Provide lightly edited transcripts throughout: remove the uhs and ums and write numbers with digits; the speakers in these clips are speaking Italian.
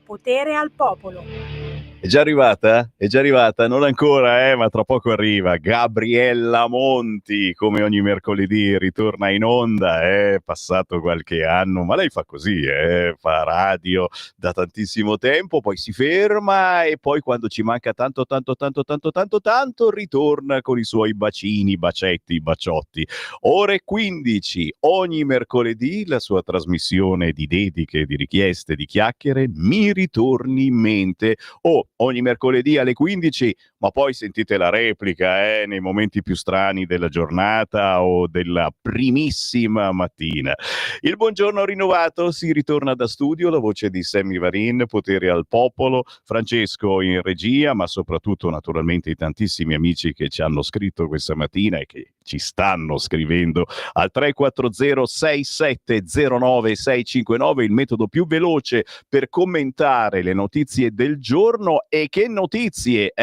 Potere al popolo. È già arrivata? È già arrivata? Non ancora, ma tra poco arriva. Gabriella Monti, come ogni mercoledì, ritorna in onda. È passato qualche anno, ma lei fa così, fa radio da tantissimo tempo, poi si ferma e poi quando ci manca tanto, ritorna con i suoi bacini, bacetti, baciotti. Ore 15, ogni mercoledì, la sua trasmissione di dediche, di richieste, di chiacchiere, mi ritorni in mente. Ogni mercoledì alle 15, ma poi sentite la replica nei momenti più strani della giornata o della primissima mattina. Il buongiorno rinnovato, si ritorna da studio, la voce di Sammy Varin, Potere al popolo, Francesco in regia, ma soprattutto naturalmente i tantissimi amici che ci hanno scritto questa mattina e che ci stanno scrivendo al 340 6709 659, il metodo più veloce per commentare le notizie del giorno. E che notizie,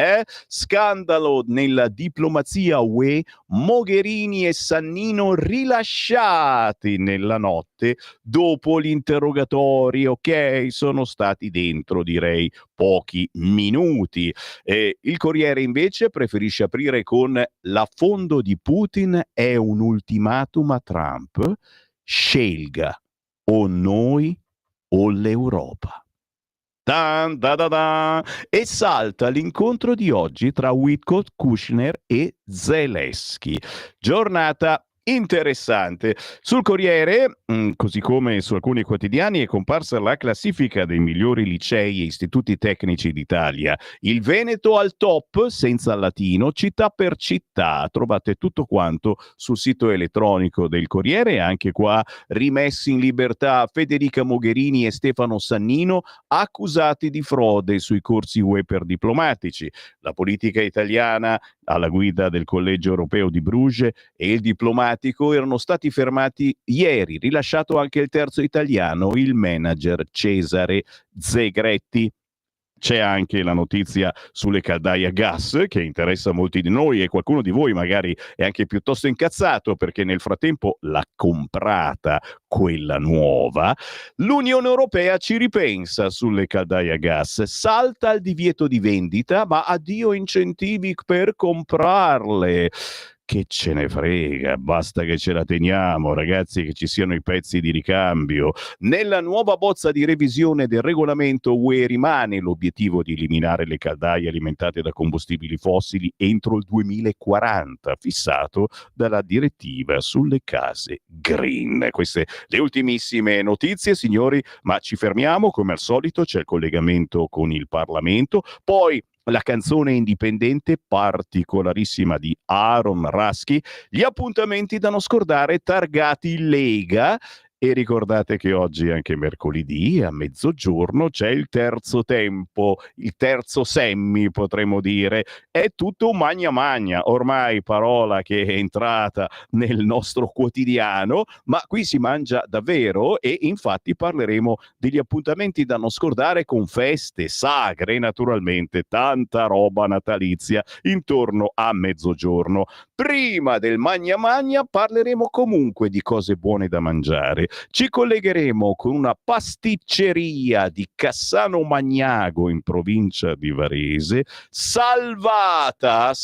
Scandalo nella diplomazia UE, Mogherini e Sannino rilasciati nella notte dopo gli interrogatori. Ok, sono stati dentro, direi, pochi minuti. Il Corriere invece preferisce aprire con: l'affondo di Putin è un ultimatum a Trump, scelga o noi o l'Europa. Dan, da, da, da. E salta l'incontro di oggi tra Witkoff, Kushner e Zelensky. Giornata interessante. Sul Corriere, così come su alcuni quotidiani, è comparsa la classifica dei migliori licei e istituti tecnici d'Italia. Il Veneto al top, senza latino, città per città. Trovate tutto quanto sul sito elettronico del Corriere. Anche qua rimessi in libertà Federica Mogherini e Stefano Sannino, accusati di frode sui corsi UE per diplomatici. La politica italiana alla guida del Collegio Europeo di Bruges e il diplomatico erano stati fermati ieri. Rilasciato anche il terzo italiano, il manager Cesare Zegretti. C'è anche la notizia sulle caldaie a gas che interessa molti di noi e qualcuno di voi magari è anche piuttosto incazzato perché nel frattempo l'ha comprata quella nuova. L'Unione Europea ci ripensa sulle caldaie a gas, salta il divieto di vendita ma addio incentivi per comprarle. Che ce ne frega, basta che ce la teniamo, ragazzi, che ci siano i pezzi di ricambio. Nella nuova bozza di revisione del regolamento UE rimane l'obiettivo di eliminare le caldaie alimentate da combustibili fossili entro il 2040, fissato dalla direttiva sulle case green. Queste le ultimissime notizie, signori, ma ci fermiamo, come al solito c'è il collegamento con il Parlamento, poi la canzone indipendente particolarissima di Aaron Raschi, gli appuntamenti da non scordare targati Lega. E ricordate che oggi, anche mercoledì, a mezzogiorno, c'è il terzo tempo, il terzo semmi, potremmo dire. È tutto un magna magna, ormai parola che è entrata nel nostro quotidiano, ma qui si mangia davvero e infatti parleremo degli appuntamenti da non scordare con feste, sagre, naturalmente tanta roba natalizia intorno a mezzogiorno. Prima del magna magna parleremo comunque di cose buone da mangiare. Ci collegheremo con una pasticceria di Cassano Magnago in provincia di Varese, salvata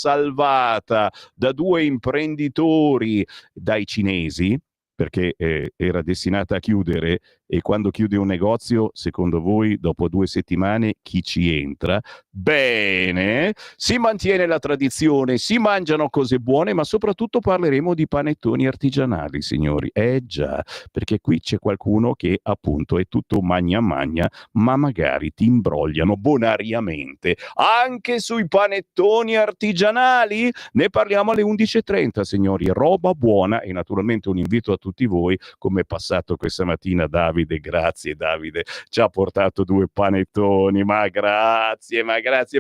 da due imprenditori dai cinesi, perché era destinata a chiudere, e quando chiude un negozio, secondo voi, dopo 2 settimane, chi ci entra? Bene, si mantiene la tradizione, si mangiano cose buone, ma soprattutto parleremo di panettoni artigianali, signori. Già, perché qui c'è qualcuno che appunto è tutto magna magna, ma magari ti imbrogliano bonariamente. Anche sui panettoni artigianali ne parliamo alle 11.30, signori. Roba buona e naturalmente un invito a tutti voi, come è passato questa mattina Davide. Grazie Davide, ci ha portato 2 panettoni, ma grazie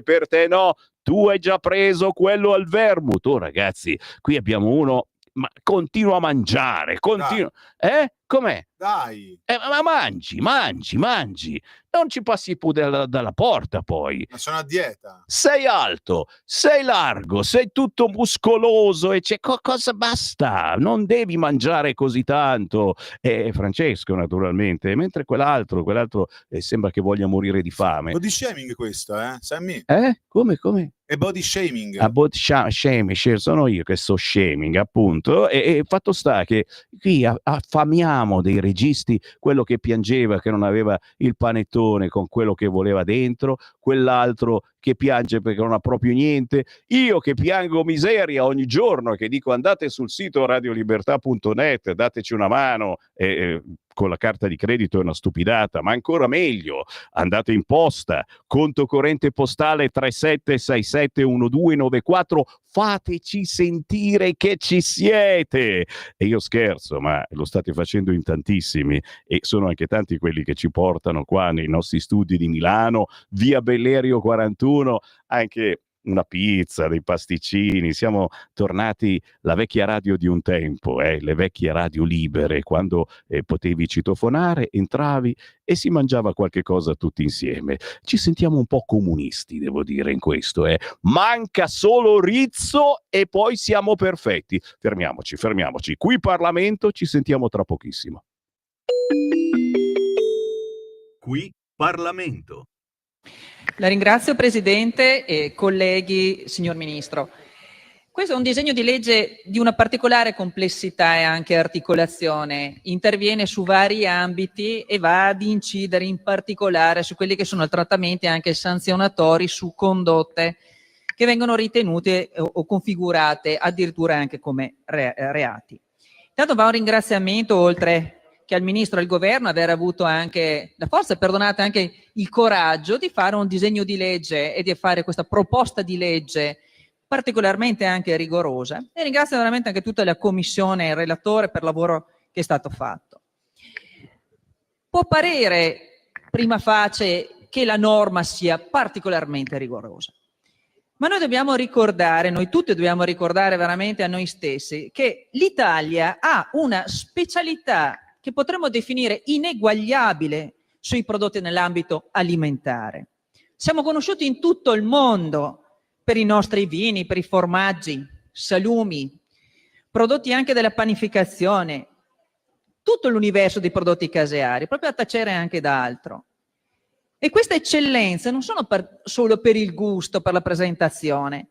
per te. No, tu hai già preso quello al vermouth. Ragazzi, qui abbiamo uno, ma continua a mangiare, Com'è? Dai! Ma mangi. Non ci passi dalla porta poi. Ma sono a dieta. Sei alto, sei largo, sei tutto muscoloso e c'è cosa basta, non devi mangiare così tanto. E Francesco naturalmente, mentre quell'altro sembra che voglia morire di fame. Body shaming questo, Sammy? Come? È body shaming. A shaming, sono io che so shaming, appunto, e fatto sta che qui affamiamo dei registi, quello che piangeva che non aveva il panettone con quello che voleva dentro, quell'altro che piange perché non ha proprio niente, io che piango miseria ogni giorno e che dico andate sul sito radiolibertà.net, dateci una mano, con la carta di credito è una stupidata, ma ancora meglio, andate in posta, conto corrente postale 37671294, fateci sentire che ci siete. E io scherzo, ma lo state facendo in tantissimi e sono anche tanti quelli che ci portano qua nei nostri studi di Milano, via Bellerio 41, anche una pizza, dei pasticcini. Siamo tornati la vecchia radio di un tempo, le vecchie radio libere, quando potevi citofonare, entravi e si mangiava qualche cosa tutti insieme. Ci sentiamo un po' comunisti, devo dire, in questo. Manca solo Rizzo e poi siamo perfetti. Fermiamoci. Qui Parlamento, ci sentiamo tra pochissimo. Qui Parlamento. La ringrazio Presidente e colleghi, signor Ministro. Questo è un disegno di legge di una particolare complessità e anche articolazione. Interviene su vari ambiti e va ad incidere in particolare su quelli che sono i trattamenti anche sanzionatori su condotte che vengono ritenute o configurate addirittura anche come reati. Intanto va un ringraziamento, oltre che al Ministro e al Governo, aver avuto anche la forza, perdonate, anche il coraggio di fare un disegno di legge e di fare questa proposta di legge particolarmente anche rigorosa. E ringrazio veramente anche tutta la Commissione e il relatore per il lavoro che è stato fatto. Può parere prima facie che la norma sia particolarmente rigorosa, ma noi dobbiamo ricordare, noi tutti dobbiamo ricordare veramente a noi stessi che l'Italia ha una specialità che potremmo definire ineguagliabile sui prodotti nell'ambito alimentare. Siamo conosciuti in tutto il mondo per i nostri vini, per i formaggi, salumi, prodotti anche della panificazione, tutto l'universo dei prodotti caseari, proprio a tacere anche da altro. E queste eccellenze non sono solo per il gusto, per la presentazione,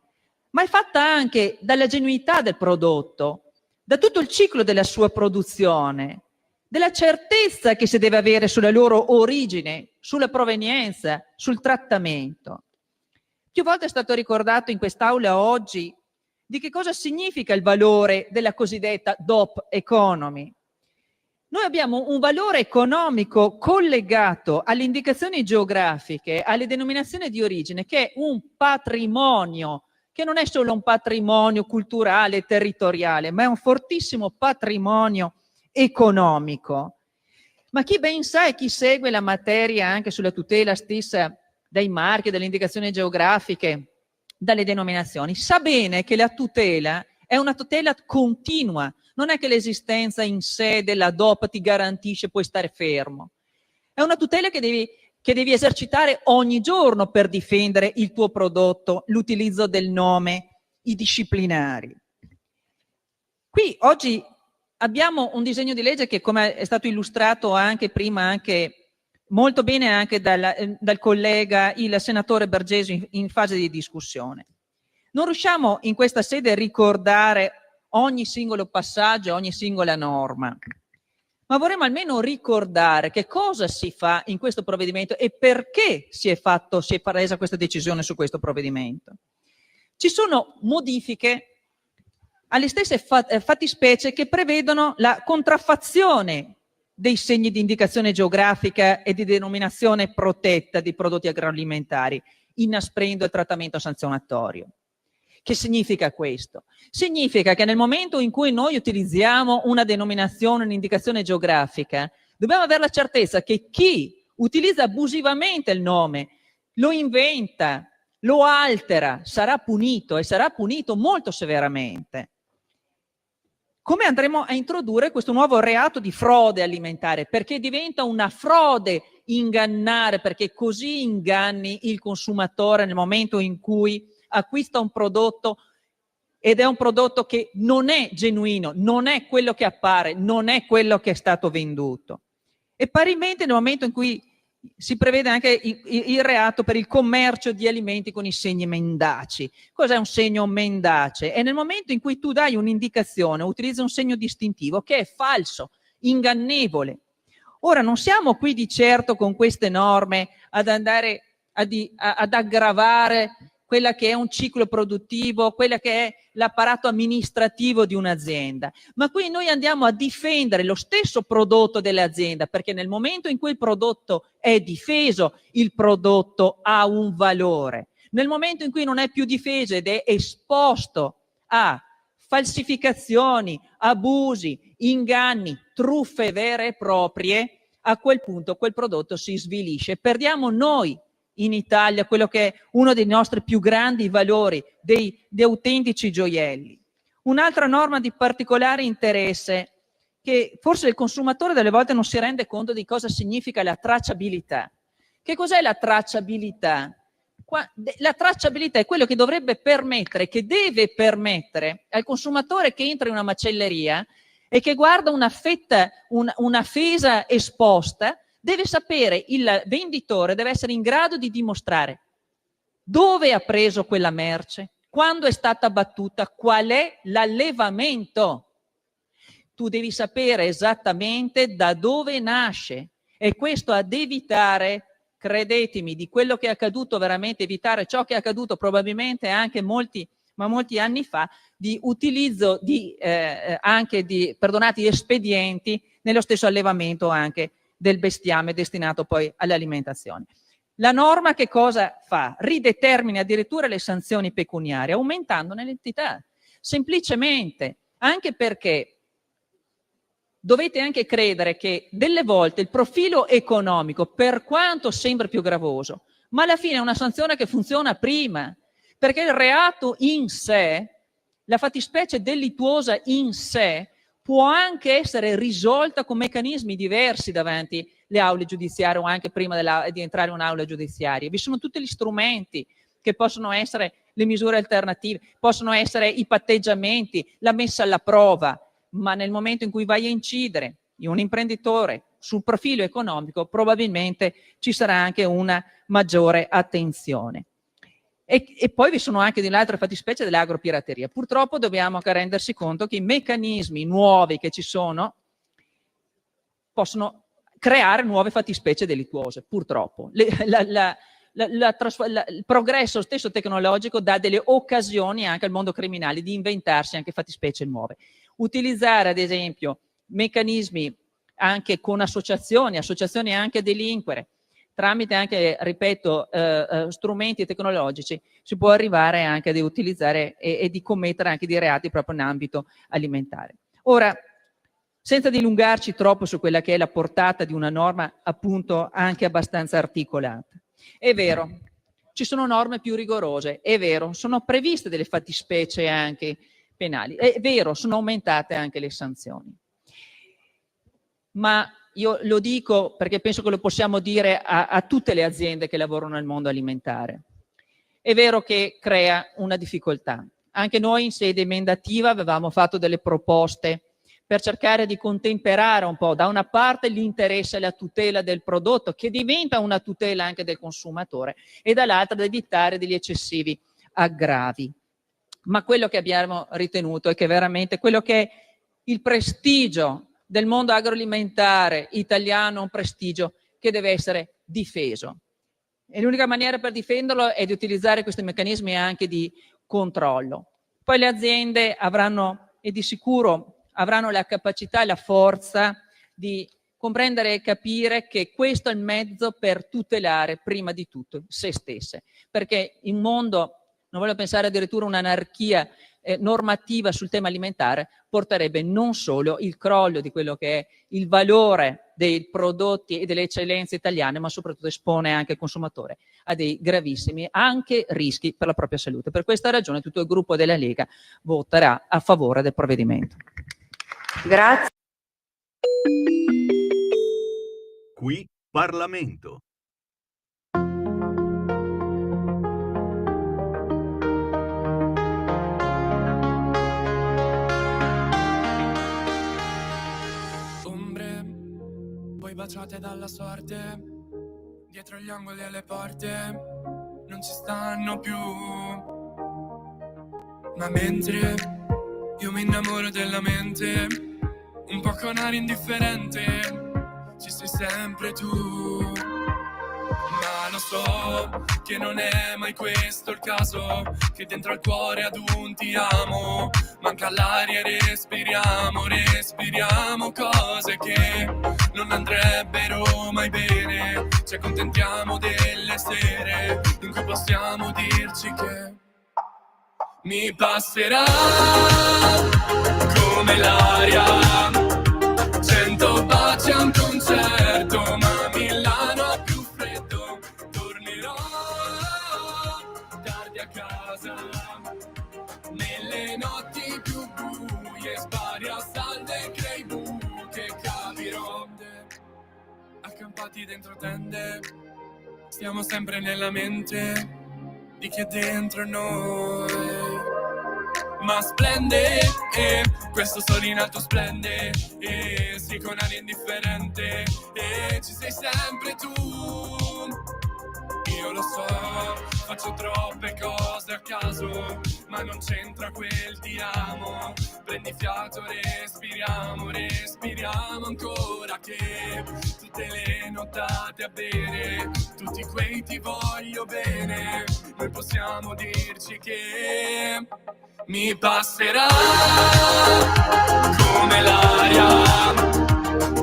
ma è fatta anche dalla genuinità del prodotto, da tutto il ciclo della sua produzione, della certezza che si deve avere sulla loro origine, sulla provenienza, sul trattamento. Più volte è stato ricordato in quest'Aula oggi di che cosa significa il valore della cosiddetta DOP economy. Noi abbiamo un valore economico collegato alle indicazioni geografiche, alle denominazioni di origine, che è un patrimonio, che non è solo un patrimonio culturale, territoriale, ma è un fortissimo patrimonio economico. Ma chi ben sa e chi segue la materia anche sulla tutela stessa dai marchi, dalle indicazioni geografiche, dalle denominazioni, sa bene che la tutela è una tutela continua, non è che l'esistenza in sé della DOP ti garantisce puoi stare fermo. È una tutela che devi esercitare ogni giorno per difendere il tuo prodotto, l'utilizzo del nome, i disciplinari. Qui oggi abbiamo un disegno di legge che, come è stato illustrato anche prima, anche molto bene anche dal collega, il senatore Bergesio, in fase di discussione. Non riusciamo in questa sede a ricordare ogni singolo passaggio, ogni singola norma, ma vorremmo almeno ricordare che cosa si fa in questo provvedimento e perché si è presa questa decisione su questo provvedimento. Ci sono modifiche alle stesse fattispecie che prevedono la contraffazione dei segni di indicazione geografica e di denominazione protetta dei prodotti agroalimentari, inasprendo il trattamento sanzionatorio. Che significa questo? Significa che nel momento in cui noi utilizziamo una denominazione, un'indicazione geografica, dobbiamo avere la certezza che chi utilizza abusivamente il nome, lo inventa, lo altera, sarà punito e sarà punito molto severamente. come andremo a introdurre questo nuovo reato di frode alimentare, perché diventa una frode ingannare, perché così inganni il consumatore nel momento in cui acquista un prodotto ed è un prodotto che non è genuino, non è quello che appare, non è quello che è stato venduto. E parimenti nel momento in cui si prevede anche il reato per il commercio di alimenti con i segni mendaci. Cos'è un segno mendace? È nel momento in cui tu dai un'indicazione, utilizzi un segno distintivo che è falso, ingannevole. Ora non siamo qui di certo con queste norme ad andare ad aggravare quella che è un ciclo produttivo, quella che è l'apparato amministrativo di un'azienda, ma qui noi andiamo a difendere lo stesso prodotto dell'azienda, perché nel momento in cui il prodotto è difeso, il prodotto ha un valore. Nel momento in cui non è più difeso ed è esposto a falsificazioni, abusi, inganni, truffe vere e proprie, a quel punto quel prodotto si svilisce. Perdiamo noi in Italia quello che è uno dei nostri più grandi valori, dei autentici gioielli. Un'altra norma di particolare interesse, che forse il consumatore delle volte non si rende conto di cosa significa la tracciabilità. Che cos'è la tracciabilità? La tracciabilità è quello che dovrebbe permettere, che deve permettere al consumatore che entra in una macelleria e che guarda una fetta, una fesa esposta, deve sapere, il venditore deve essere in grado di dimostrare dove ha preso quella merce, quando è stata battuta, qual è l'allevamento. Tu devi sapere esattamente da dove nasce, e questo ad evitare, credetemi, di quello che è accaduto, veramente evitare ciò che è accaduto probabilmente anche molti anni fa, di utilizzo anche di perdonati espedienti nello stesso allevamento anche del bestiame destinato poi all'alimentazione. La norma che cosa fa? Ridetermina addirittura le sanzioni pecuniarie, aumentandone l'entità. Semplicemente, anche perché dovete anche credere che delle volte il profilo economico, per quanto sembra più gravoso, ma alla fine è una sanzione che funziona prima, perché il reato in sé, la fattispecie delittuosa in sé, può anche essere risolta con meccanismi diversi davanti alle aule giudiziarie o anche prima di entrare in un'aula giudiziaria. Vi sono tutti gli strumenti che possono essere le misure alternative, possono essere i patteggiamenti, la messa alla prova, ma nel momento in cui vai a incidere in un imprenditore sul profilo economico, probabilmente ci sarà anche una maggiore attenzione. E poi vi sono anche delle altre fattispecie dell'agropirateria. Purtroppo dobbiamo anche rendersi conto che i meccanismi nuovi che ci sono possono creare nuove fattispecie delittuose, purtroppo. Il progresso stesso tecnologico dà delle occasioni anche al mondo criminale di inventarsi anche fattispecie nuove. Utilizzare ad esempio meccanismi anche con associazioni anche a delinquere, tramite anche, ripeto, strumenti tecnologici, si può arrivare anche ad utilizzare e di commettere anche dei reati proprio in ambito alimentare. Ora, senza dilungarci troppo su quella che è la portata di una norma appunto anche abbastanza articolata, è vero, ci sono norme più rigorose, è vero, sono previste delle fattispecie anche penali, è vero, sono aumentate anche le sanzioni, ma io lo dico perché penso che lo possiamo dire a tutte le aziende che lavorano nel mondo alimentare. È vero che crea una difficoltà. Anche noi in sede emendativa avevamo fatto delle proposte per cercare di contemperare un po', da una parte l'interesse e la tutela del prodotto, che diventa una tutela anche del consumatore, e dall'altra da evitare degli eccessivi aggravi. Ma quello che abbiamo ritenuto è che veramente quello che è il prestigio del mondo agroalimentare italiano, un prestigio che deve essere difeso. E l'unica maniera per difenderlo è di utilizzare questi meccanismi anche di controllo. Poi le aziende avranno, e di sicuro avranno la capacità e la forza di comprendere e capire che questo è il mezzo per tutelare prima di tutto se stesse. Perché in mondo, non voglio pensare addirittura a un'anarchia normativa sul tema alimentare, porterebbe non solo il crollo di quello che è il valore dei prodotti e delle eccellenze italiane, ma soprattutto espone anche il consumatore a dei gravissimi anche rischi per la propria salute. Per questa ragione tutto il gruppo della Lega voterà a favore del provvedimento. Grazie. Qui Parlamento. Ombre, poi baciate dalla sorte, dietro gli angoli e le porte, non ci stanno più. Ma mentre io mi innamoro della mente, un po' con aria indifferente, ci sei sempre tu. Ma lo so che non è mai questo il caso, che dentro al cuore ad un ti amo manca l'aria e respiriamo cose che non andrebbero mai bene. Ci accontentiamo delle sere in cui possiamo dirci che mi passerà come l'aria, 100 baci a un concerto, ma Milano ha più freddo. Tornerò tardi a casa, nelle notti più buie, spari a salve crei buche, capirò. Accampati dentro tende, stiamo sempre nella mente di chi è dentro noi. Ma splende, questo sole in alto splende, sì, con aria indifferente, ci sei sempre tu. Io lo so, faccio troppe cose a caso, ma non c'entra quel ti amo. Prendi fiato, respiriamo ancora, che tutte le nottate a bere, tutti quei ti voglio bene, noi possiamo dirci che mi passerà come l'aria,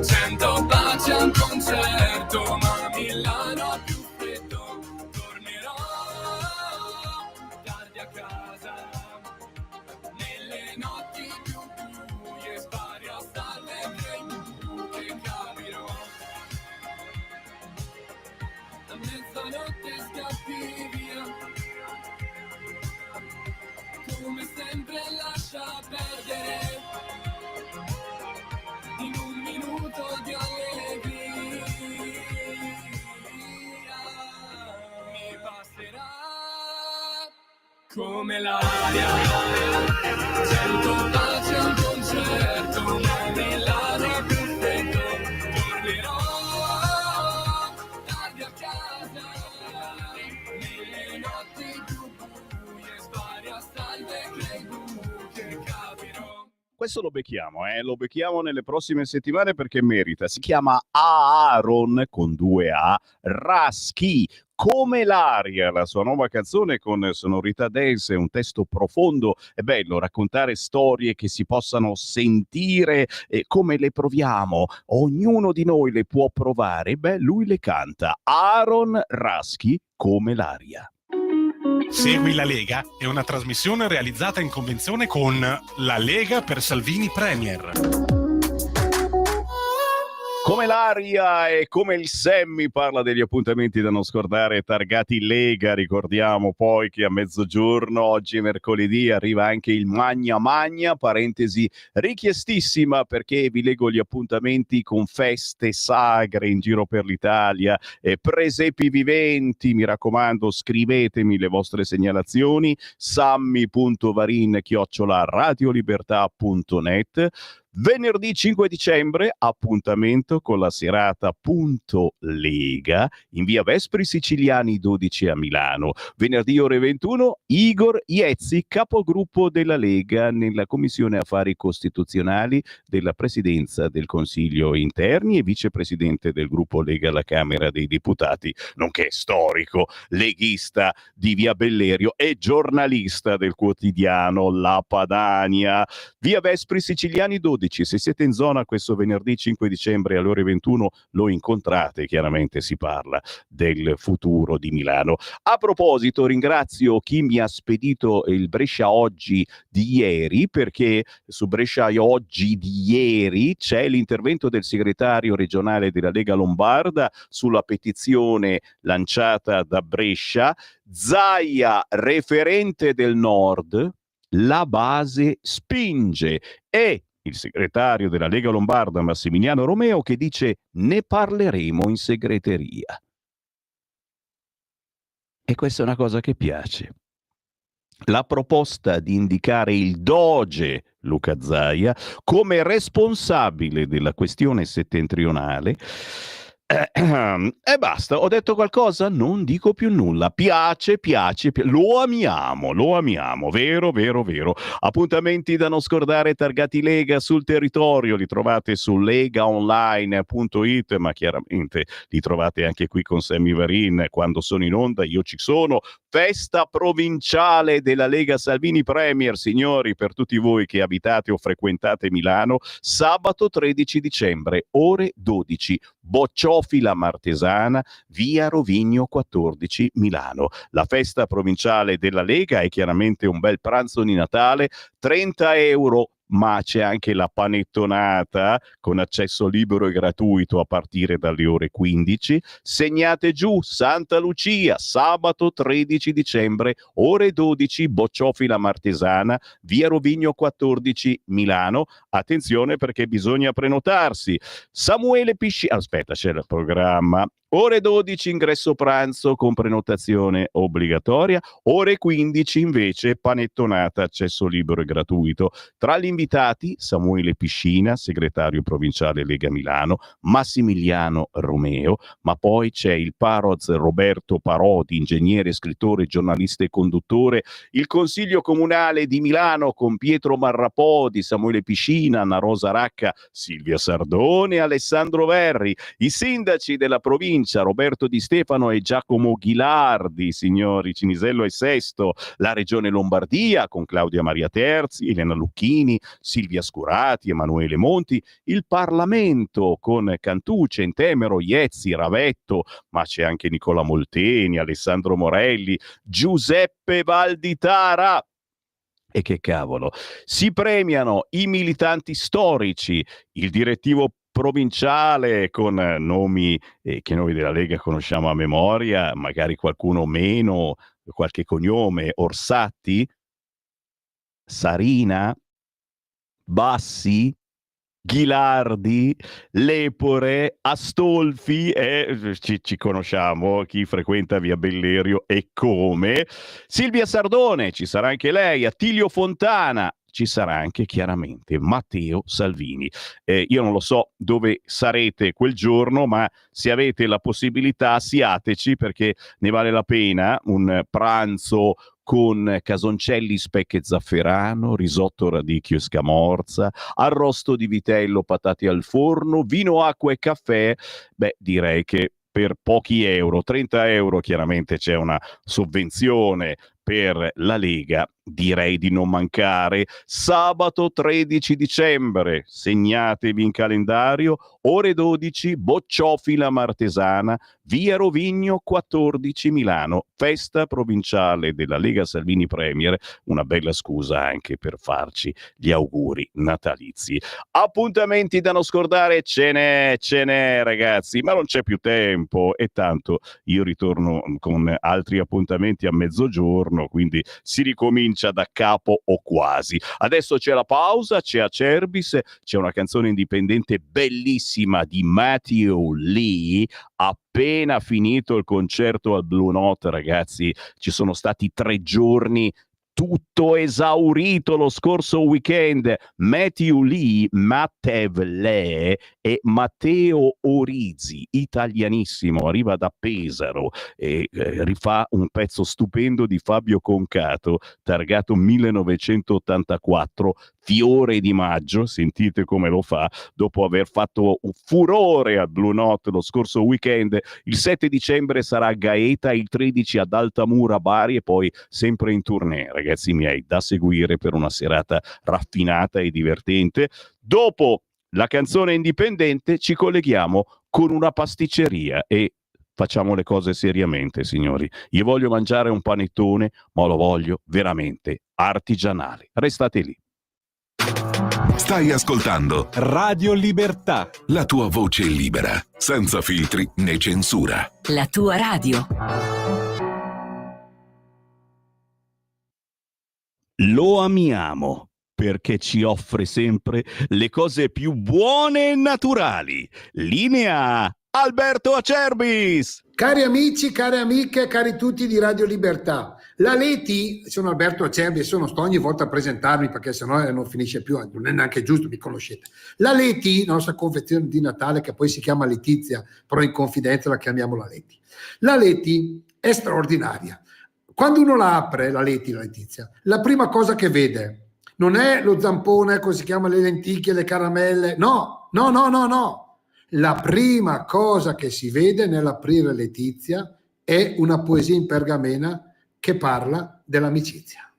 100 baci a un concerto, ma Milano ha più freddo. Tornerò tardi a casa, nelle notti più buie, spari a stalle crei buche, capirò. A mezzanotte scappi via, come sempre lascia perdere, in un minuto di allegria mi passerà come l'aria, 100 baci a un concerto, ma Milano è più freddo. Tornerò tardi a casa, nelle notti più buie, spari a salve crei buche, capirò. Questo lo becchiamo nelle prossime settimane perché merita. Si chiama Aaron con 2 A Raschi. Come l'aria, la sua nuova canzone con sonorità dance e un testo profondo. È bello raccontare storie che si possano sentire come le proviamo. Ognuno di noi le può provare. Beh, lui le canta. Aaron Raschi, Come l'aria. Segui la Lega è una trasmissione realizzata in convenzione con La Lega per Salvini Premier. Come l'aria e come il Semmi parla degli appuntamenti da non scordare targati Lega. Ricordiamo poi che a mezzogiorno, oggi è mercoledì, arriva anche il Magna Magna, parentesi richiestissima perché vi leggo gli appuntamenti con feste sagre in giro per l'Italia, presepi viventi, mi raccomando scrivetemi le vostre segnalazioni, sammi.varin@radiolibertà.net. Venerdì 5 dicembre, appuntamento con la serata Punto Lega in via Vespri Siciliani 12 a Milano. Venerdì ore 21, Igor Iezzi, capogruppo della Lega nella Commissione Affari Costituzionali della Presidenza del Consiglio Interni e vicepresidente del gruppo Lega alla Camera dei Deputati, nonché storico leghista di via Bellerio e giornalista del quotidiano La Padania. Via Vespri Siciliani 12. Se siete in zona questo venerdì 5 dicembre alle ore 21 lo incontrate, chiaramente si parla del futuro di Milano. A proposito, ringrazio chi mi ha spedito il Brescia Oggi di ieri, perché su Brescia Oggi di ieri c'è l'intervento del segretario regionale della Lega Lombarda sulla petizione lanciata da Brescia. Zaia, referente del Nord, la base spinge, e il segretario della Lega Lombarda Massimiliano Romeo, che dice: ne parleremo in segreteria. E questa è una cosa che piace. La proposta di indicare il doge Luca Zaia come responsabile della questione settentrionale. E basta, ho detto qualcosa? Non dico più nulla. Piace, lo amiamo, vero. Appuntamenti da non scordare targati Lega sul territorio, li trovate su legaonline.it, ma chiaramente li trovate anche qui con Sammy Varin. Quando sono in onda io ci sono. Festa provinciale della Lega Salvini Premier, signori, per tutti voi che abitate o frequentate Milano, sabato 13 dicembre, ore 12, Bocciofila Martesana, via Rovigno 14, Milano. La festa provinciale della Lega è chiaramente un bel pranzo di Natale, 30 euro, ma c'è anche la panettonata con accesso libero e gratuito a partire dalle ore 15. Segnate giù: Santa Lucia, sabato 13 dicembre, ore 12, Bocciofila Martesana, via Rovigno 14, Milano. Attenzione, perché bisogna prenotarsi. Samuele Piscina, aspetta, c'è il programma. Ore 12 ingresso pranzo con prenotazione obbligatoria, ore 15 invece panettonata, accesso libero e gratuito. Tra gli invitati Samuele Piscina, segretario provinciale Lega Milano, Massimiliano Romeo, ma poi c'è il Paroz Roberto Parodi, ingegnere, scrittore, giornalista e conduttore, il Consiglio Comunale di Milano con Pietro Marrapodi, Samuele Piscina, Anna Rosa Racca, Silvia Sardone e Alessandro Verri, i sindaci della provincia Roberto Di Stefano e Giacomo Ghilardi, signori, Cinisello e Sesto, la regione Lombardia con Claudia Maria Terzi, Elena Lucchini, Silvia Scurati, Emanuele Monti, il Parlamento con Cantù, Centemero, Iezzi, Ravetto, ma c'è anche Nicola Molteni, Alessandro Morelli, Giuseppe Valditara. E che cavolo, si premiano i militanti storici, il direttivo provinciale con nomi che noi della Lega conosciamo a memoria, magari qualcuno meno, qualche cognome: Orsatti, Sarina, Bassi, Ghilardi, Lepore, Astolfi, ci conosciamo, chi frequenta via Bellerio e come. Silvia Sardone, ci sarà anche lei, Attilio Fontana, ci sarà anche chiaramente Matteo Salvini. Io non lo so dove sarete quel giorno, ma se avete la possibilità siateci, perché ne vale la pena. Un pranzo con casoncelli, speck e zafferano, risotto radicchio e scamorza, arrosto di vitello, patate al forno, vino, acqua e caffè. Beh, direi che per pochi euro, 30 euro, chiaramente c'è una sovvenzione per la Lega, direi di non mancare. Sabato 13 dicembre, segnatevi in calendario, ore 12, Bocciofila Martesana, via Rovigno 14, Milano, festa provinciale della Lega Salvini Premier, una bella scusa anche per farci gli auguri natalizi. Appuntamenti da non scordare ce n'è ragazzi, ma non c'è più tempo, e tanto io ritorno con altri appuntamenti a mezzogiorno, quindi si ricomincia da capo o quasi. Adesso c'è la pausa, c'è Acerbis, c'è una canzone indipendente bellissima di Matthew Lee, appena finito il concerto al Blue Note, ragazzi. Ci sono stati 3 giorni, tutto esaurito lo scorso weekend. Matthew Lee, Matev Lee e Matteo Orizzi, italianissimo, arriva da Pesaro e rifà un pezzo stupendo di Fabio Concato, targato 1984, Fiore di maggio. Sentite come lo fa dopo aver fatto un furore al Blue Note lo scorso weekend. Il 7 dicembre sarà a Gaeta, il 13 ad Altamura, Bari, e poi sempre in tournée, ragazzi miei, da seguire per una serata raffinata e divertente. Dopo la canzone indipendente ci colleghiamo con una pasticceria e facciamo le cose seriamente, signori. Io voglio mangiare un panettone, ma lo voglio veramente artigianale. Restate lì. Stai ascoltando Radio Libertà, la tua voce libera, senza filtri né censura. La tua radio. Lo amiamo. perché ci offre sempre le cose più buone e naturali. Linea Alberto Acerbis! Cari amici, care amiche, cari tutti di Radio Libertà, la Leti, sono Alberto Acerbis, non sto ogni volta a presentarmi perché sennò non finisce più, non è neanche giusto, mi conoscete. La Leti, la nostra confezione di Natale, che poi si chiama Letizia, però in confidenza la chiamiamo la Leti. La Leti è straordinaria. Quando uno la apre, la Letizia, la prima cosa che vede non è lo zampone, come si chiama, le lenticchie, le caramelle, no. La prima cosa che si vede nell'aprire Letizia è una poesia in pergamena che parla dell'amicizia.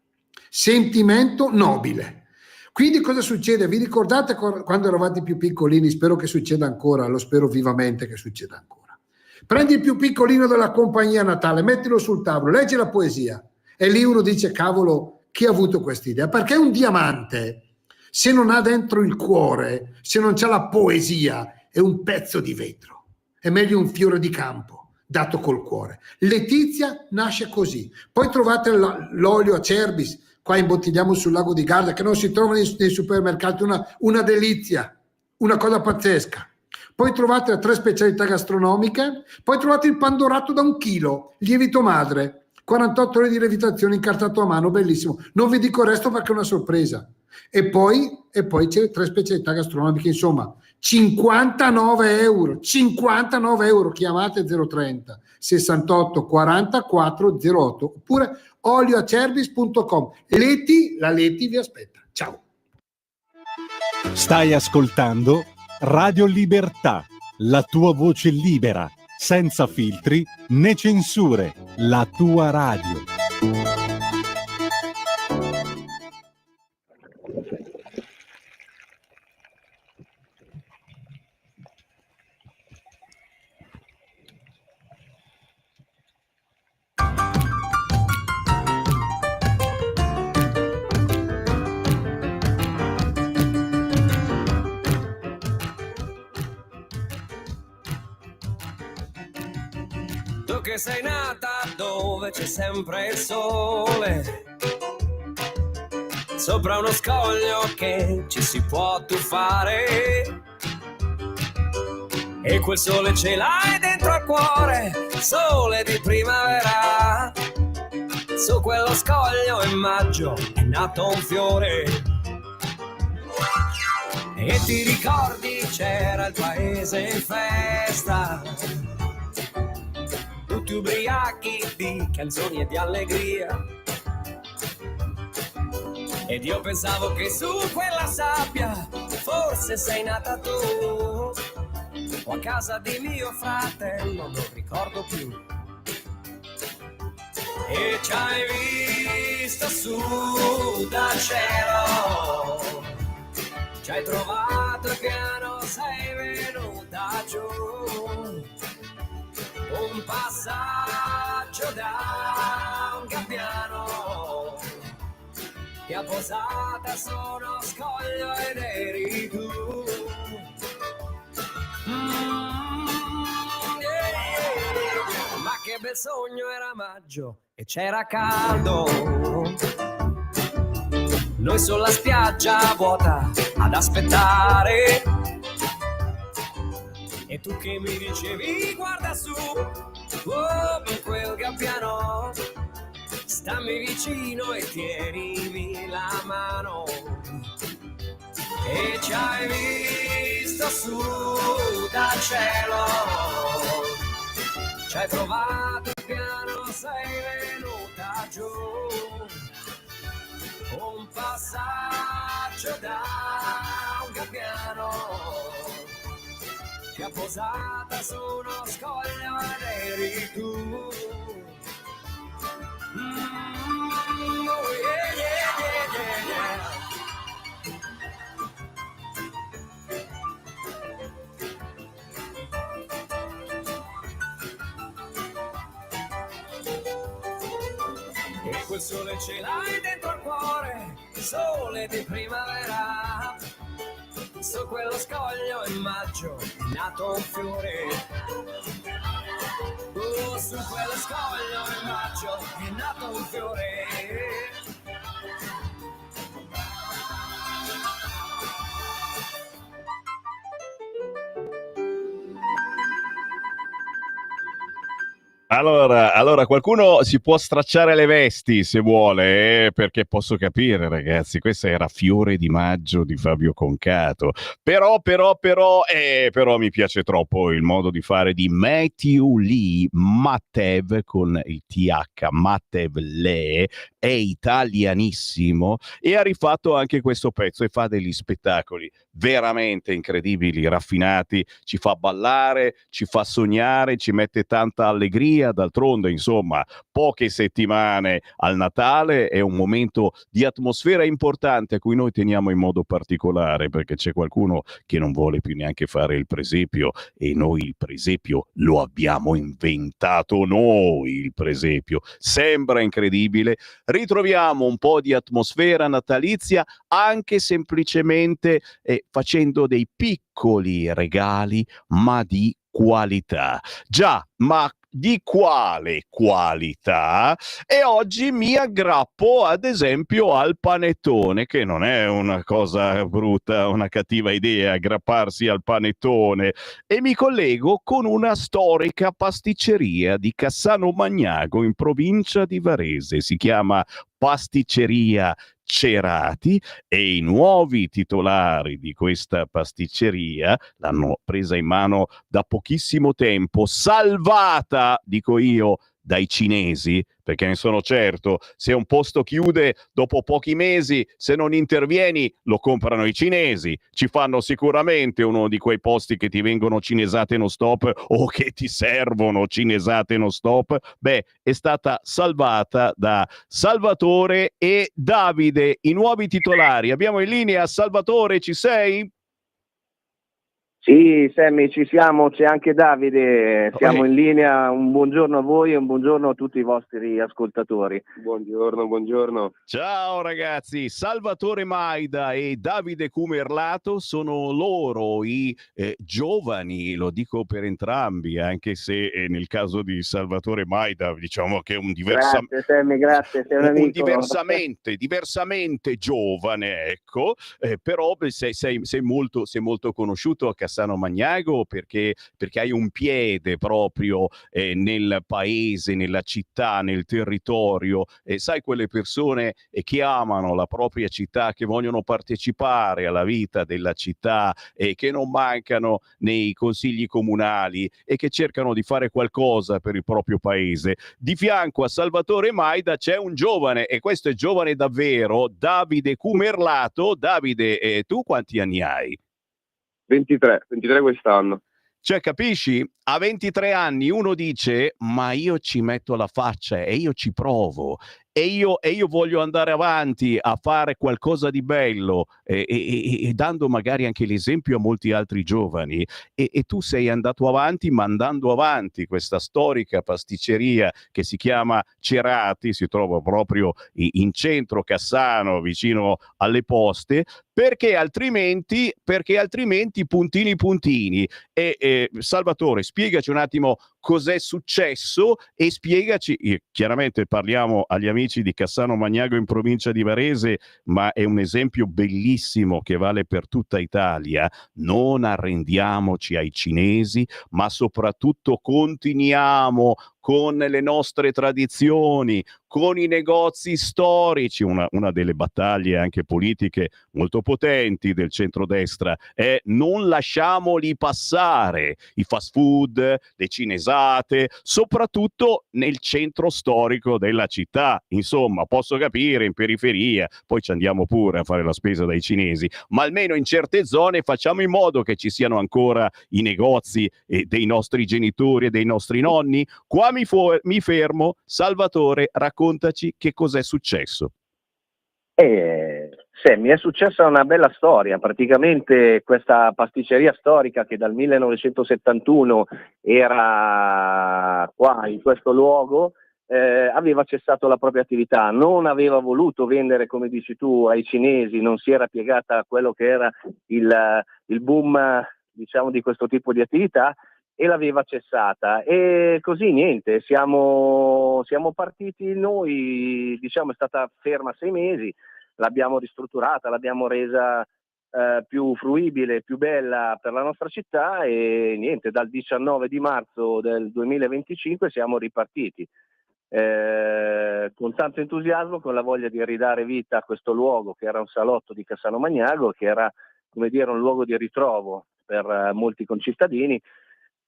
Sentimento nobile. Quindi cosa succede? Vi ricordate quando eravate più piccolini? Spero che succeda ancora, lo spero vivamente che succeda ancora. Prendi il più piccolino della compagnia Natale, mettilo sul tavolo, leggi la poesia e lì uno dice: cavolo, chi ha avuto questa idea? Perché un diamante, se non ha dentro il cuore, se non c'ha la poesia, è un pezzo di vetro. È meglio un fiore di campo dato col cuore. Letizia nasce così. Poi trovate l'olio Acerbis, qua imbottigliamo sul lago di Garda, che non si trova nei supermercati, una delizia, una cosa pazzesca. Poi trovate le 3 specialità gastronomiche, poi trovate il pandorato da 1 chilo, lievito madre, 48 ore di lievitazione incartato a mano, bellissimo. Non vi dico il resto perché è una sorpresa. E poi c'è 3 specialità gastronomiche, insomma 59 euro, chiamate 030 68 44 08 oppure olioacerbis.com. La Leti vi aspetta. Ciao. Stai ascoltando Radio Libertà, la tua voce libera, senza filtri né censure, la tua radio. Che sei nata dove c'è sempre il sole, sopra uno scoglio che ci si può tuffare, e quel sole ce l'hai dentro al cuore, sole di primavera. Su quello scoglio in maggio è nato un fiore, e ti ricordi c'era il paese in festa, tutti ubriachi di canzoni e di allegria. Ed io pensavo che su quella sabbia forse sei nata tu, o a casa di mio fratello, non ricordo più. E ci hai visto su dal cielo, ci hai trovato il piano, sei venuta giù. Un passaggio da un gabbiano, ti ha posata su uno scoglio ed eri tu. Ma che bel sogno, era maggio e c'era caldo, noi sulla spiaggia vuota ad aspettare. E tu che mi dicevi guarda su, oh, per quel gabbiano, stammi vicino e tienimi la mano. E ci hai visto su dal cielo, ci hai trovato il piano, sei venuta giù. Un passaggio da un gabbiano, ti ha posata su uno scoglio ed eri tu. Oh yeah, yeah, yeah, yeah, yeah. E quel sole ce l'hai dentro al cuore, sole di primavera. Su quello scoglio in maggio è nato un fiore. Oh, su quello scoglio in maggio è nato un fiore. Allora, qualcuno si può stracciare le vesti se vuole, perché posso capire, ragazzi, questa era Fiore di maggio di Fabio Concato. Però mi piace troppo il modo di fare di Matthew Lee, Matev con il TH, Matev Lee, è italianissimo e ha rifatto anche questo pezzo e fa degli spettacoli veramente incredibili, raffinati, ci fa ballare, ci fa sognare, ci mette tanta allegria, d'altronde insomma poche settimane al Natale è un momento di atmosfera importante a cui noi teniamo in modo particolare perché c'è qualcuno che non vuole più neanche fare il presepio e noi il presepio lo abbiamo inventato noi, il presepio. Sembra incredibile, ritroviamo un po' di atmosfera natalizia anche semplicemente facendo dei piccoli regali ma di qualità. Già, ma di quale qualità? E oggi mi aggrappo ad esempio al panettone, che non è una cosa brutta, una cattiva idea aggrapparsi al panettone, e mi collego con una storica pasticceria di Cassano Magnago in provincia di Varese. Si chiama Pasticceria Cerati e i nuovi titolari di questa pasticceria l'hanno presa in mano da pochissimo tempo, salvata, dico io, dai cinesi, perché ne sono certo, se un posto chiude dopo pochi mesi, se non intervieni, lo comprano i cinesi, ci fanno sicuramente uno di quei posti che ti vengono cinesate non stop o che ti servono cinesate non stop. Beh, è stata salvata da Salvatore e Davide, i nuovi titolari. Abbiamo in linea Salvatore, ci sei? Sì, Sammy, ci siamo, c'è anche Davide, siamo in linea, un buongiorno a voi e un buongiorno a tutti i vostri ascoltatori. Buongiorno. Ciao ragazzi, Salvatore Maida e Davide Cumerlato sono loro i giovani, lo dico per entrambi, anche se nel caso di Salvatore Maida diciamo che è un Grazie Sammy, grazie, sei un amico. diversamente giovane, ecco, però sei molto conosciuto a Cassano Magnago perché hai un piede proprio nel paese, nella città, nel territorio, sai quelle persone che amano la propria città, che vogliono partecipare alla vita della città e che non mancano nei consigli comunali e che cercano di fare qualcosa per il proprio paese. Di fianco a Salvatore Maida c'è un giovane, e questo è giovane davvero, Davide Cumerlato. Davide, tu quanti anni hai? 23 quest'anno. Cioè, capisci? A 23 anni uno dice, ma io ci metto la faccia e io ci provo e io voglio andare avanti a fare qualcosa di bello e dando magari anche l'esempio a molti altri giovani. E tu sei andato avanti mandando avanti questa storica pasticceria che si chiama Cerati, si trova proprio in centro Cassano, vicino alle poste, perché altrimenti puntini. Salvatore, spiegaci un attimo cos'è successo e spiegaci, chiaramente parliamo agli amici di Cassano Magnago in provincia di Varese, ma è un esempio bellissimo che vale per tutta Italia. Non arrendiamoci ai cinesi, ma soprattutto continuiamo con le nostre tradizioni, con i negozi storici, una delle battaglie anche politiche molto potenti del centrodestra è non lasciamoli passare, i fast food, le cinesate, soprattutto nel centro storico della città. Insomma, posso capire in periferia, poi ci andiamo pure a fare la spesa dai cinesi, ma almeno in certe zone facciamo in modo che ci siano ancora i negozi dei nostri genitori e dei nostri nonni. Qua mi fermo. Salvatore, raccontaci che cos'è successo. Mi è successa una bella storia. Praticamente questa pasticceria storica che dal 1971 era qua in questo luogo aveva cessato la propria attività, non aveva voluto vendere, come dici tu, ai cinesi, non si era piegata a quello che era il boom, diciamo, di questo tipo di attività, e l'aveva cessata. E così niente, siamo partiti noi, diciamo, è stata ferma 6 mesi, l'abbiamo ristrutturata, l'abbiamo resa più fruibile, più bella per la nostra città, e niente, dal 19 di marzo del 2025 siamo ripartiti con tanto entusiasmo, con la voglia di ridare vita a questo luogo che era un salotto di Cassano Magnago, che era, come dire, un luogo di ritrovo per molti concittadini,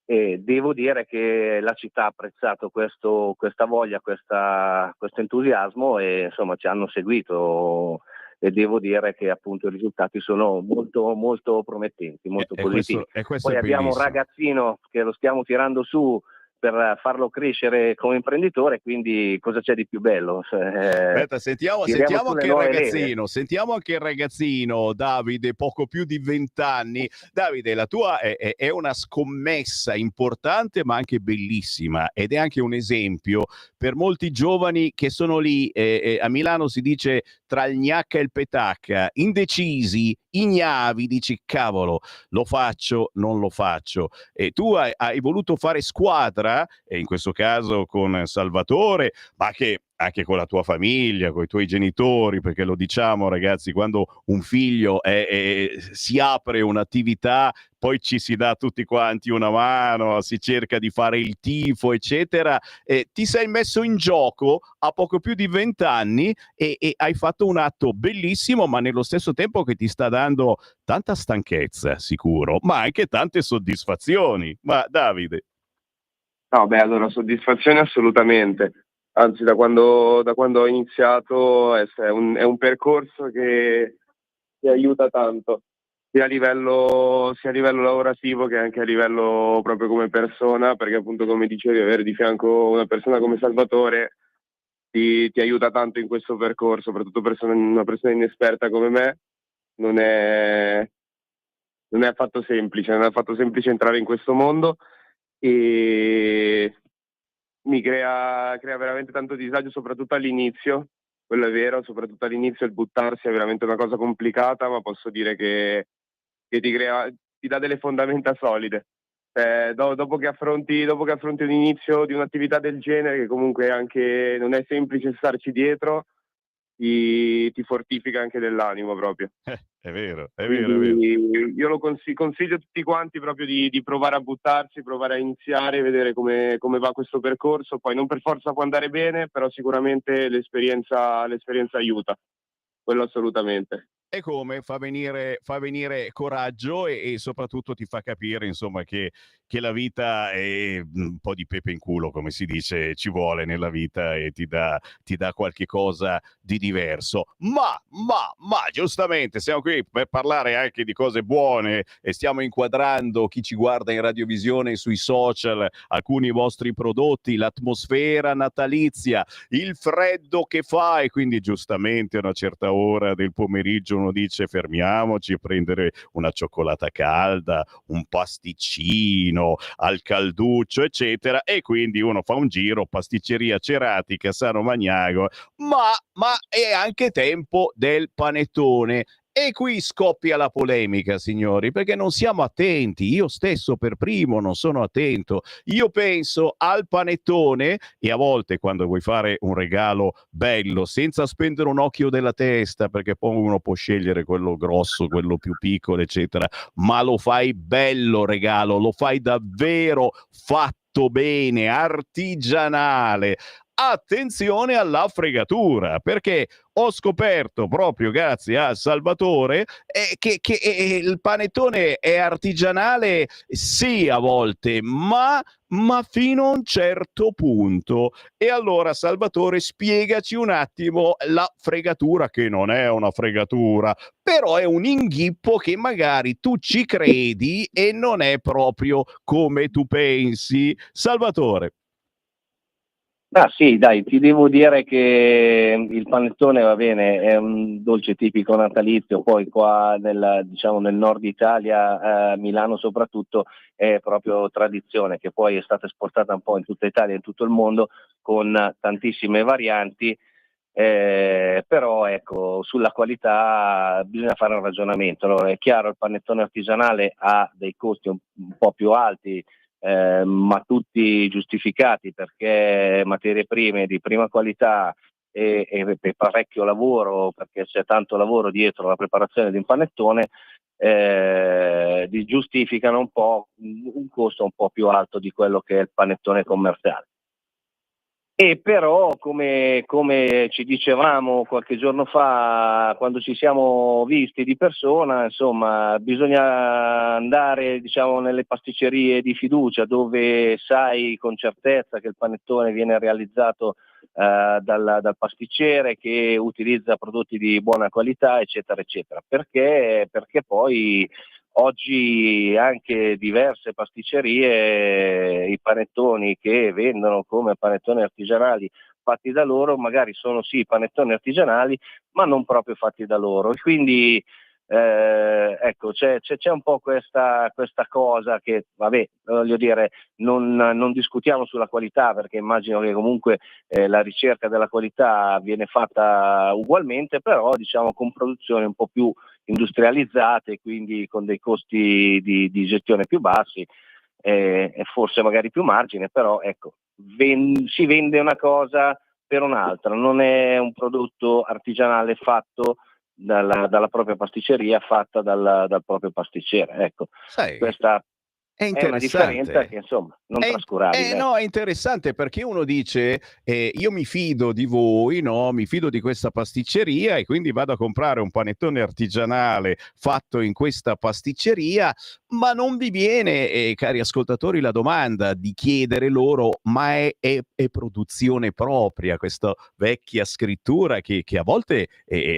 e devo dire che la città ha apprezzato questa voglia, questo entusiasmo, e insomma ci hanno seguito, e devo dire che appunto i risultati sono molto molto promettenti, molto positivi. Questo Poi è abbiamo un bellissimo. ragazzino che lo stiamo tirando su per farlo crescere come imprenditore, quindi cosa c'è di più bello? Aspetta, Tiriamo sentiamo sulle anche il nuove ragazzino, sentiamo anche il ragazzino, Davide, poco più di 20 anni. Davide, la tua è una scommessa importante ma anche bellissima, ed è anche un esempio per molti giovani che sono lì, a Milano si dice tra il gnacca e il petacca, indecisi, ignavi, dici cavolo, lo faccio, non lo faccio. E tu hai voluto fare squadra, e in questo caso con Salvatore, ma anche con la tua famiglia, con i tuoi genitori, perché lo diciamo ragazzi, quando un figlio si apre un'attività, poi ci si dà tutti quanti una mano, si cerca di fare il tifo, eccetera. Ti sei messo in gioco a poco più di 20 anni e hai fatto un atto bellissimo, ma nello stesso tempo che ti sta dando tanta stanchezza, sicuro, ma anche tante soddisfazioni. Ma Davide? No, beh, allora soddisfazione assolutamente. Anzi, da quando ho iniziato è un percorso che aiuta tanto, sia a livello lavorativo che anche a livello proprio come persona, perché appunto, come dicevi, avere di fianco una persona come Salvatore ti aiuta tanto in questo percorso, soprattutto una persona inesperta come me. Non è affatto semplice, non è affatto semplice entrare in questo mondo, e mi crea veramente tanto disagio, soprattutto all'inizio. Quello è vero, soprattutto all'inizio il buttarsi è veramente una cosa complicata, ma posso dire che ti dà delle fondamenta solide. Dopo che affronti un inizio di un'attività del genere, che comunque anche non è semplice starci dietro, ti fortifica anche dell'animo proprio. È vero, è vero, è vero. Quindi io lo consiglio a tutti quanti proprio di provare a buttarsi, provare a iniziare, vedere come va questo percorso. Poi non per forza può andare bene, però sicuramente l'esperienza aiuta, quello assolutamente. E come fa venire coraggio e soprattutto ti fa capire, insomma, che la vita è un po' di pepe in culo, come si dice, ci vuole nella vita, e ti dà qualche cosa di diverso. Ma giustamente siamo qui per parlare anche di cose buone, e stiamo inquadrando chi ci guarda in radiovisione e sui social, alcuni vostri prodotti, l'atmosfera natalizia, il freddo che fa, e quindi giustamente a una certa ora del pomeriggio uno dice fermiamoci a prendere una cioccolata calda, un pasticcino al calduccio, eccetera, e quindi uno fa un giro, pasticceria Cerati, Cassano Magnago, ma è anche tempo del panettone. E qui scoppia la polemica, signori, perché non siamo attenti. Io stesso per primo non sono attento. Io penso al panettone, e a volte quando vuoi fare un regalo bello, senza spendere un occhio della testa, perché poi uno può scegliere quello grosso, quello più piccolo, eccetera, ma lo fai bello regalo, lo fai davvero fatto bene, artigianale. Attenzione alla fregatura, perché ho scoperto proprio grazie a Salvatore che il panettone è artigianale, sì, a volte, ma fino a un certo punto. E allora Salvatore, spiegaci un attimo la fregatura, che non è una fregatura, però è un inghippo che magari tu ci credi e non è proprio come tu pensi. Salvatore. Ah sì, dai, ti devo dire che il panettone, va bene, è un dolce tipico natalizio, poi qua nel nord Italia, Milano soprattutto, è proprio tradizione, che poi è stata esportata un po' in tutta Italia e in tutto il mondo con tantissime varianti, però ecco, sulla qualità bisogna fare un ragionamento. Allora, è chiaro, il panettone artigianale ha dei costi un po' più alti, ma tutti giustificati, perché materie prime di prima qualità e parecchio lavoro, perché c'è tanto lavoro dietro la preparazione di un panettone, giustificano un po' un costo un po' più alto di quello che è il panettone commerciale. E però, come ci dicevamo qualche giorno fa, quando ci siamo visti di persona, insomma, bisogna andare, diciamo, nelle pasticcerie di fiducia, dove sai con certezza che il panettone viene realizzato dal pasticcere, che utilizza prodotti di buona qualità, eccetera, eccetera. Perché poi oggi anche diverse pasticcerie, i panettoni che vendono come panettoni artigianali fatti da loro, magari sono sì panettoni artigianali, ma non proprio fatti da loro. E quindi ecco, c'è un po' questa cosa che, vabbè, voglio dire, non discutiamo sulla qualità, perché immagino che comunque la ricerca della qualità viene fatta ugualmente, però diciamo con produzioni un po' più industrializzate, quindi con dei costi di gestione più bassi e forse magari più margine, però ecco, si vende una cosa per un'altra, non è un prodotto artigianale fatto dalla propria pasticceria, fatta dal proprio pasticcere. Ecco, Sai, questa è è una differenza interessante. che insomma non trascurabile. No, è interessante perché uno dice io mi fido di voi, no? Mi fido di questa pasticceria e quindi vado a comprare un panettone artigianale fatto in questa pasticceria, ma non vi viene, cari ascoltatori, la domanda di chiedere loro, ma è produzione propria, questa vecchia scrittura che a volte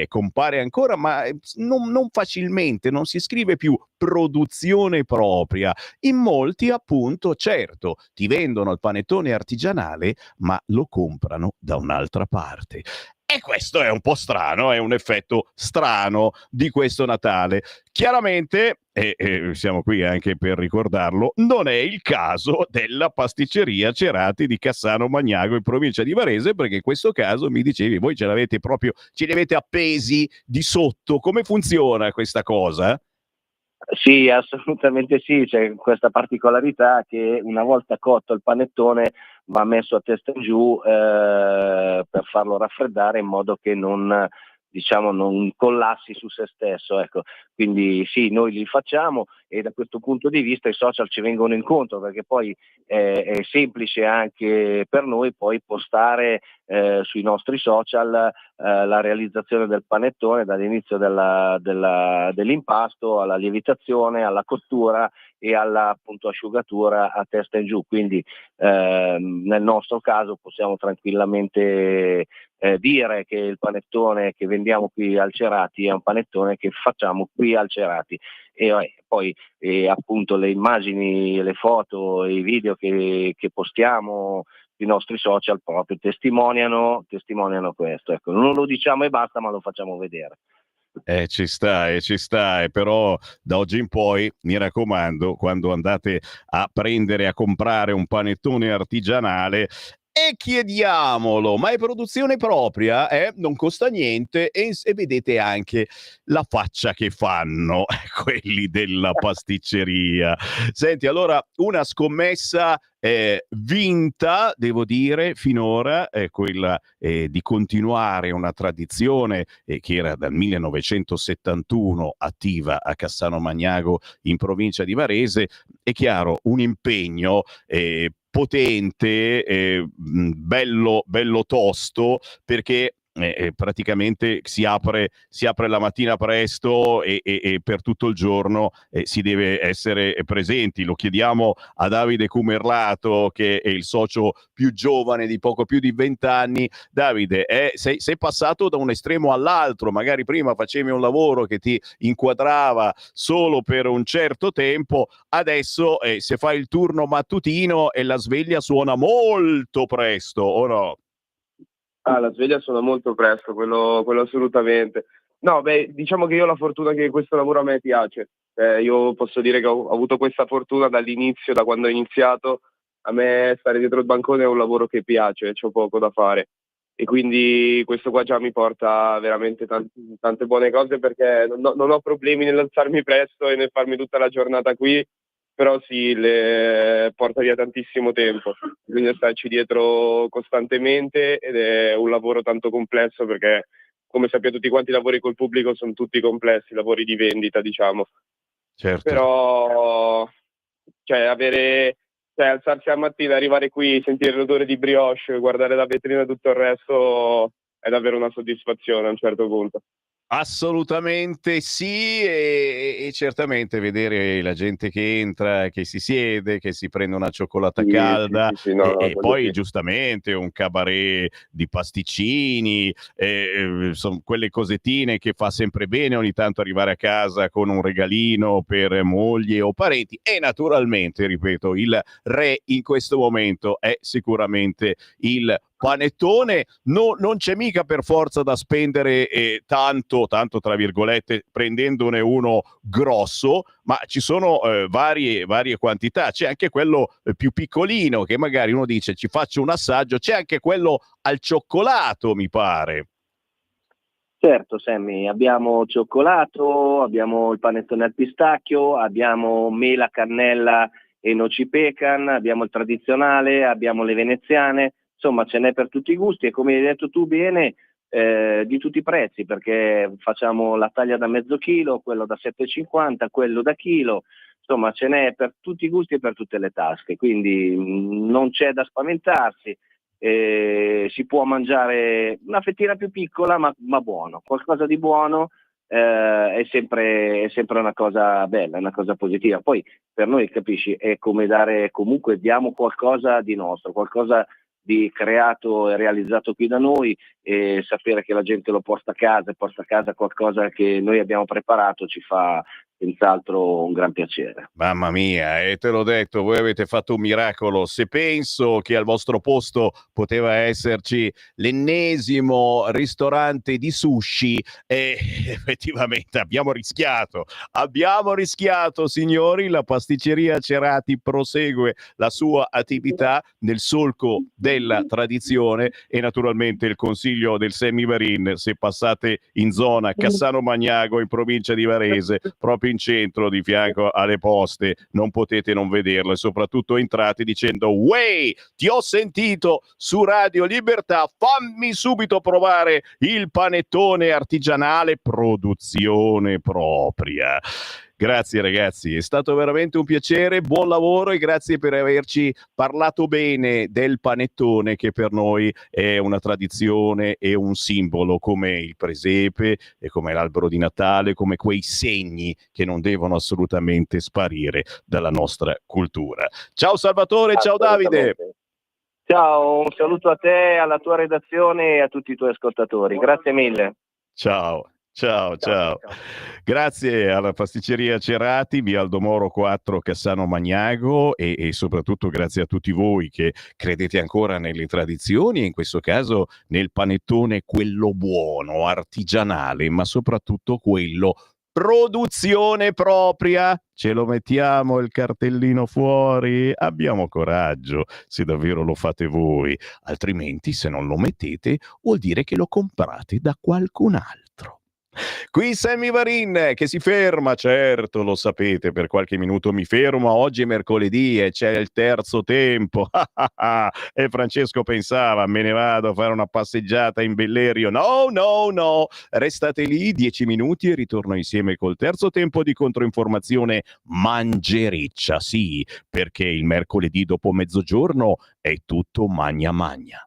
compare ancora, ma non facilmente, non si scrive più produzione propria. In molti, appunto, certo, ti vendono il panettone artigianale, ma lo comprano da un'altra parte. E questo è un po' strano, è un effetto strano di questo Natale. Chiaramente, e siamo qui anche per ricordarlo, non è il caso della pasticceria Cerati di Cassano Magnago in provincia di Varese, perché in questo caso mi dicevi, voi ce l'avete proprio, ce li avete appesi di sotto. Come funziona questa cosa? Sì, assolutamente sì, c'è questa particolarità che una volta cotto il panettone va messo a testa in giù per farlo raffreddare in modo che non, diciamo, non collassi su se stesso. Ecco. Quindi sì, noi li facciamo e da questo punto di vista i social ci vengono incontro, perché poi è semplice anche per noi poi postare sui nostri social la realizzazione del panettone dall'inizio dell'impasto alla lievitazione, alla cottura e alla appunto asciugatura a testa in giù. Quindi nel nostro caso possiamo tranquillamente dire che il panettone che vendiamo qui al Cerati è un panettone che facciamo qui al Cerati. E poi appunto le immagini, le foto, i video che postiamo sui nostri social proprio testimoniano questo. Ecco, non lo diciamo e basta, ma lo facciamo vedere. Ci sta, però da oggi in poi mi raccomando, quando andate a prendere, a comprare un panettone artigianale, e chiediamolo, ma è produzione propria? Non costa niente e vedete anche la faccia che fanno quelli della pasticceria. Senti, allora una scommessa vinta, devo dire, finora, è quella di continuare una tradizione che era dal 1971 attiva a Cassano Magnago in provincia di Varese. È chiaro, un impegno potente, bello tosto, perché praticamente si apre la mattina presto e per tutto il giorno si deve essere presenti. Lo chiediamo a Davide Cumerlato, che è il socio più giovane di poco più di 20 anni. Davide, sei passato da un estremo all'altro, magari prima facevi un lavoro che ti inquadrava solo per un certo tempo, adesso se fai il turno mattutino e la sveglia suona molto presto, o no? La sveglia suona molto presto, quello assolutamente. No, beh, diciamo che io ho la fortuna che questo lavoro a me piace. Io posso dire che ho avuto questa fortuna dall'inizio, da quando ho iniziato. A me stare dietro il bancone è un lavoro che piace, c'ho poco da fare. E quindi questo qua già mi porta veramente tante buone cose, perché non ho problemi nell'alzarmi presto e nel farmi tutta la giornata qui, però sì, le porta via tantissimo tempo. Bisogna starci dietro costantemente ed è un lavoro tanto complesso, perché come sapete tutti quanti, i lavori col pubblico sono tutti complessi, lavori di vendita, diciamo. Certo. Però alzarsi al mattino, arrivare qui, sentire l'odore di brioche, guardare la vetrina e tutto il resto è davvero una soddisfazione a un certo punto. Assolutamente sì, e certamente vedere la gente che entra, che si siede, che si prende una cioccolata calda e poi giustamente un cabaret di pasticcini, quelle cosettine che fa sempre bene ogni tanto arrivare a casa con un regalino per mogli o parenti, e naturalmente, ripeto, il re in questo momento è sicuramente il panettone. Non c'è mica per forza da spendere tanto tra virgolette prendendone uno grosso, ma ci sono varie quantità. C'è anche quello più piccolino che magari uno dice ci faccio un assaggio, c'è anche quello al cioccolato, mi pare. Certo, Sammy, abbiamo cioccolato, abbiamo il panettone al pistacchio, abbiamo mela, cannella e noci pecan, abbiamo il tradizionale, abbiamo le veneziane. Insomma, ce n'è per tutti i gusti e, come hai detto tu bene, di tutti i prezzi, perché facciamo la taglia da mezzo chilo, quello da 7,50, quello da chilo, insomma ce n'è per tutti i gusti e per tutte le tasche, quindi non c'è da spaventarsi, si può mangiare una fettina più piccola ma buono, qualcosa di buono. È sempre una cosa bella, una cosa positiva. Poi per noi, capisci, è come dare, comunque diamo qualcosa di nostro, qualcosa di creato e realizzato qui da noi, e sapere che la gente lo porta a casa qualcosa che noi abbiamo preparato ci fa senz'altro un gran piacere. Mamma mia, e te l'ho detto, voi avete fatto un miracolo. Se penso che al vostro posto poteva esserci l'ennesimo ristorante di sushi, effettivamente abbiamo rischiato, signori. La pasticceria Cerati prosegue la sua attività nel solco della tradizione, e naturalmente il consiglio del Sammy Varin: se passate in zona Cassano Magnago, in provincia di Varese, proprio in centro, di fianco alle poste, non potete non vederlo, e soprattutto entrate dicendo: "Wey, ti ho sentito su Radio Libertà, fammi subito provare il panettone artigianale, produzione propria". Grazie ragazzi, è stato veramente un piacere, buon lavoro e grazie per averci parlato bene del panettone, che per noi è una tradizione e un simbolo, come il presepe e come l'albero di Natale, come quei segni che non devono assolutamente sparire dalla nostra cultura. Ciao Salvatore, ciao Davide. Ciao, un saluto a te, alla tua redazione e a tutti i tuoi ascoltatori. Grazie mille. Ciao. Grazie alla pasticceria Cerati, via Aldomoro 4, Cassano Magnago, e soprattutto grazie a tutti voi che credete ancora nelle tradizioni, e in questo caso nel panettone, quello buono, artigianale, ma soprattutto quello produzione propria. Ce lo mettiamo il cartellino fuori? Abbiamo coraggio, se davvero lo fate voi, altrimenti, se non lo mettete, vuol dire che lo comprate da qualcun altro. Qui Sammy Varin che si ferma, certo, lo sapete, per qualche minuto mi fermo, oggi è mercoledì e c'è il terzo tempo. E Francesco pensava: me ne vado a fare una passeggiata in Bellerio. No, restate lì 10 minuti e ritorno insieme col terzo tempo di controinformazione mangereccia, sì, perché il mercoledì dopo mezzogiorno è tutto magna magna.